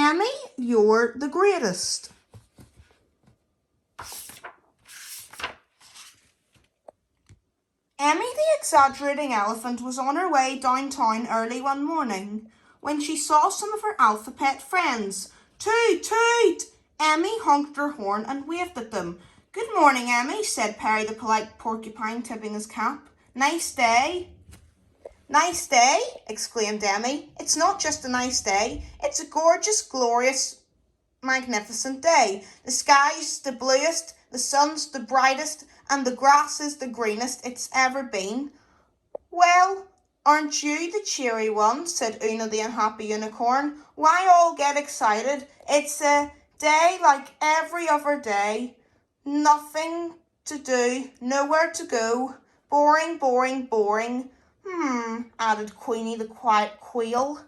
Emmy, you're the greatest. Emmy the exaggerating elephant was on her way downtown early one morning when she saw some of her alphabet friends. Toot, toot! Emmy honked her horn and waved at them. Good morning, Emmy, said Perry the polite porcupine, tipping his cap. Nice day. Nice day, exclaimed Emmy. It's not just a nice day, it's a gorgeous, glorious, magnificent day. The sky's the bluest, the sun's the brightest, and the grass is the greenest it's ever been. Well, aren't you the cheery one, said Una the unhappy unicorn. Why all get excited? It's a day like every other day. Nothing to do, nowhere to go. Boring, boring, boring. Added Queenie the quiet quail.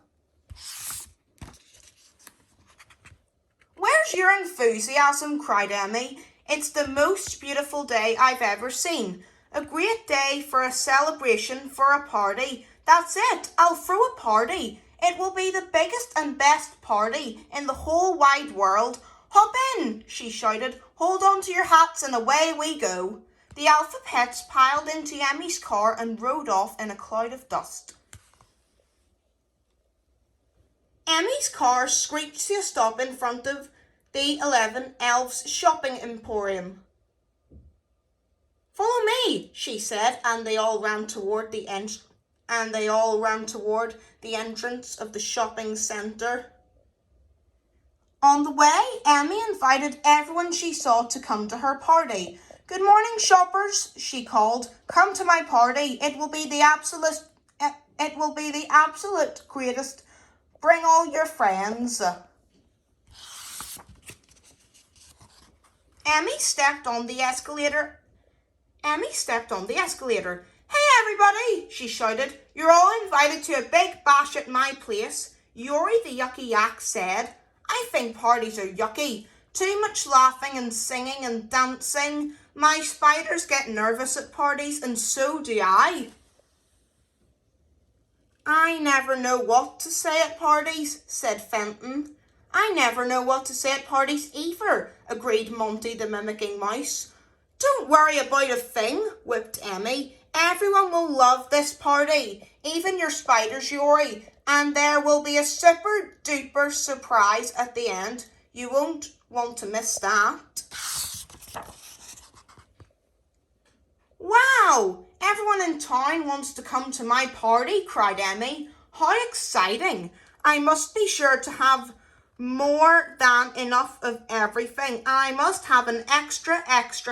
Where's your enthusiasm? Cried Emmy. It's the most beautiful day I've ever seen. A great day for a celebration, for a party. That's it. I'll throw a party. It will be the biggest and best party in the whole wide world. Hop in, she shouted. Hold on to your hats and away we go. The Alphapets piled into Emmy's car and rode off in a cloud of dust. Emmy's car screeched to a stop in front of the 11 Elves shopping emporium. Follow me, she said, and they all ran toward the entrance of the shopping centre. On the way, Emmy invited everyone she saw to come to her party. Good morning, shoppers, she called. Come to my party. It will be the absolute greatest. Bring all your friends. Emmy stepped on the escalator. Hey, everybody, she shouted. You're all invited to a big bash at my place. Yori the Yucky Yak said. I think parties are yucky. Too much laughing and singing and dancing. My spiders get nervous at parties, and so do I. I never know what to say at parties, said Fenton. I never know what to say at parties either, agreed Monty the mimicking mouse. Don't worry about a thing, whipped Emmy. Everyone will love this party, even your spiders, Yori, and there will be a super duper surprise at the end. You won't want to miss that. Wow! Everyone in town wants to come to my party, cried Emmy. How exciting! I must be sure to have more than enough of everything, and I must have an extra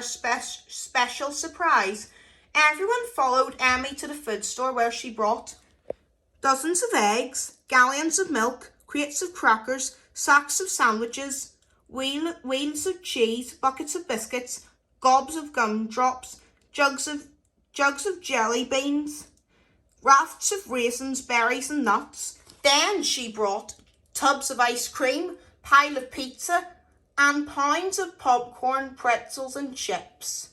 special surprise. Everyone followed Emmy to the food store where she brought dozens of eggs, gallons of milk, crates of crackers, sacks of sandwiches, wheels of cheese, buckets of biscuits, gobs of gumdrops, jugs of jelly beans, rafts of raisins, berries and nuts. Then she brought tubs of ice cream, pile of pizza, and pounds of popcorn, pretzels and chips.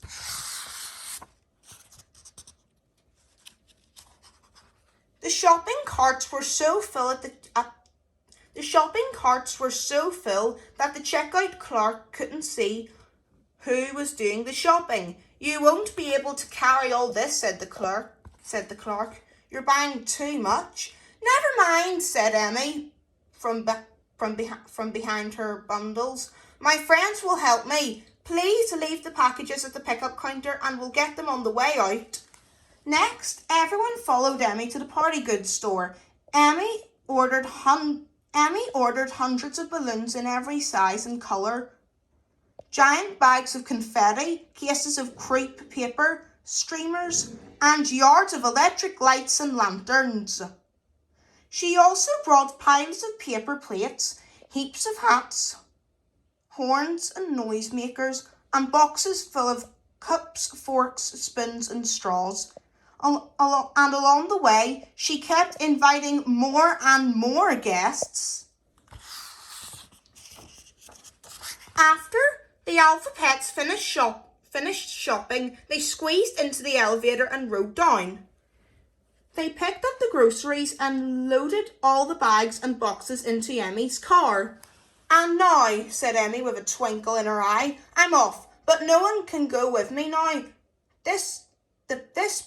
The shopping carts were so full that the checkout clerk couldn't see who was doing the shopping. You won't be able to carry all this, said the clerk. You're buying too much. Never mind, said Emmy from behind her bundles. My friends will help me. Please leave the packages at the pickup counter and we'll get them on the way out. Next, everyone followed Emmy to the party goods store. Emmy ordered hundreds of balloons in every size and colour, giant bags of confetti, cases of crepe paper, streamers, and yards of electric lights and lanterns. She also brought piles of paper plates, heaps of hats, horns and noisemakers, and boxes full of cups, forks, spoons and straws. And along the way, she kept inviting more and more guests. After the Alphapets finished shopping, they squeezed into the elevator and rode down. They picked up the groceries and loaded all the bags and boxes into Emmy's car. And now, said Emmy with a twinkle in her eye, I'm off, but no one can go with me now. This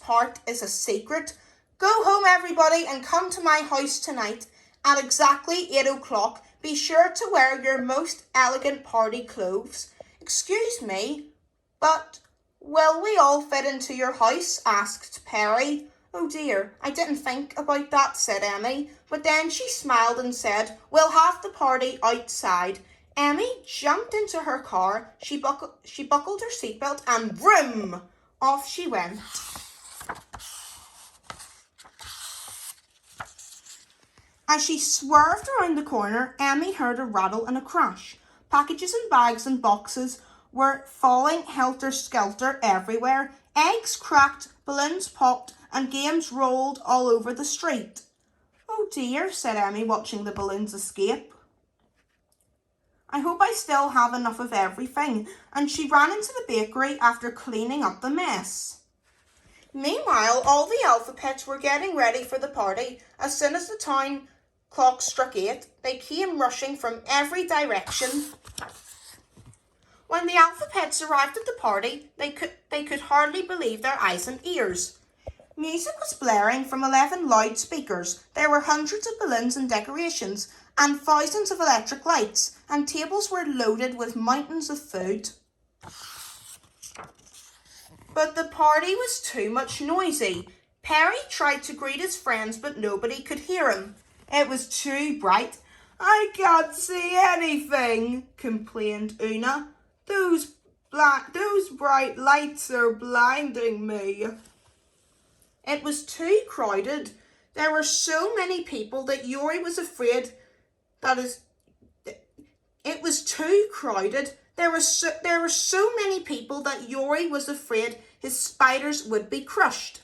part is a secret. Go home, everybody, and come to my house tonight at exactly 8 o'clock. Be sure to wear your most elegant party clothes. Excuse me, but will we all fit into your house? Asked Perry. Oh dear, I didn't think about that, said Emmy. But then she smiled and said, we'll have the party outside. Emmy jumped into her car. She buckled her seatbelt and vroom, off she went. As she swerved around the corner, Emmy heard a rattle and a crash. Packages and bags and boxes were falling helter-skelter everywhere. Eggs cracked, balloons popped, and games rolled all over the street. Oh dear, said Emmy, watching the balloons escape. I hope I still have enough of everything. And she ran into the bakery after cleaning up the mess. Meanwhile, all the Alphapets were getting ready for the party. As soon as the town clock struck 8, they came rushing from every direction. When the Alphapets arrived at the party, they could hardly believe their eyes and ears. Music was blaring from 11 loudspeakers. There were hundreds of balloons and decorations, and thousands of electric lights, and tables were loaded with mountains of food. But the party was too much noisy. Perry tried to greet his friends, but nobody could hear him. It was too bright. I can't see anything, complained Una. Those bright lights are blinding me. It was too crowded. There were so many people that Yori was afraid It was too crowded. There were so many people that Yori was afraid his spiders would be crushed.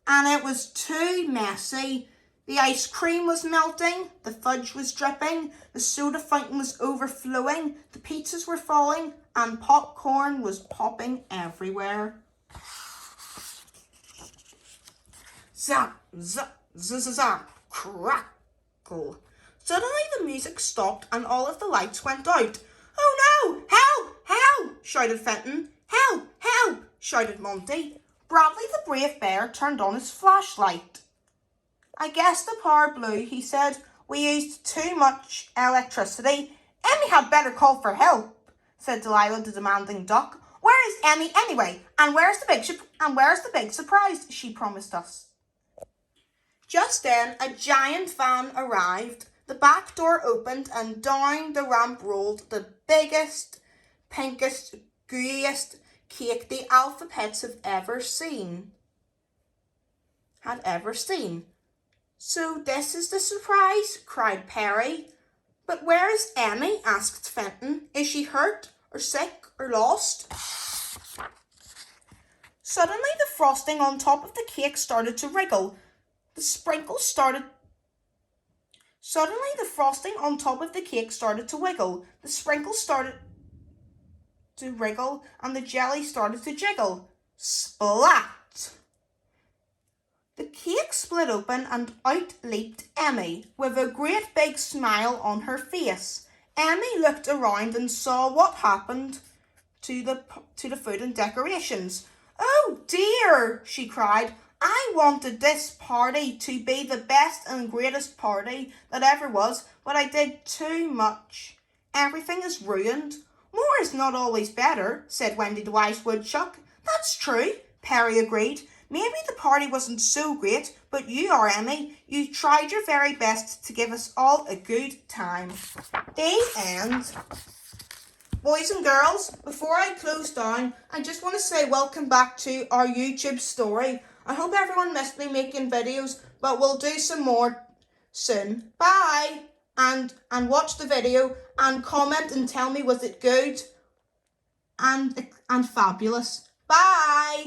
And it was too messy. The ice cream was melting, the fudge was dripping, the soda fountain was overflowing, the pizzas were falling, and popcorn was popping everywhere. Zap, zap, zap, crackle. Suddenly the music stopped and all of the lights went out. Oh no! Help! Help! Shouted Fenton. Help! Help! Shouted Monty. Bradley the brave bear turned on his flashlight. I guess the power blew, he said. We used too much electricity. Emmy had better call for help, said Delilah the demanding duck. Where is Emmy anyway? And where's the big surprise she promised us? Just then, a giant van arrived. The back door opened and down the ramp rolled the biggest, pinkest, gooeyest cake the Alphapets had ever seen. So this is the surprise, cried Perry. But where is Emmy? Asked Fenton. Is she hurt or sick or lost? Suddenly the frosting on top of the cake started to wriggle. The sprinkles started Suddenly the frosting on top of the cake started to wiggle. The sprinkles started to wriggle and the jelly started to jiggle. Splat! The cake split open and out leaped Emmy with a great big smile on her face. Emmy looked around and saw what happened to the food and decorations. Oh dear, she cried. I wanted this party to be the best and greatest party that ever was, but I did too much. Everything is ruined. More is not always better, said Wendy the wise woodchuck. That's true, Perry agreed. Maybe the party wasn't so great, but you are, Emmy. You tried your very best to give us all a good time. The end. Boys and girls, before I close down, I just want to say welcome back to our YouTube story. I hope everyone missed me making videos, but we'll do some more soon. Bye! And watch the video and comment and tell me was it good and fabulous. Bye!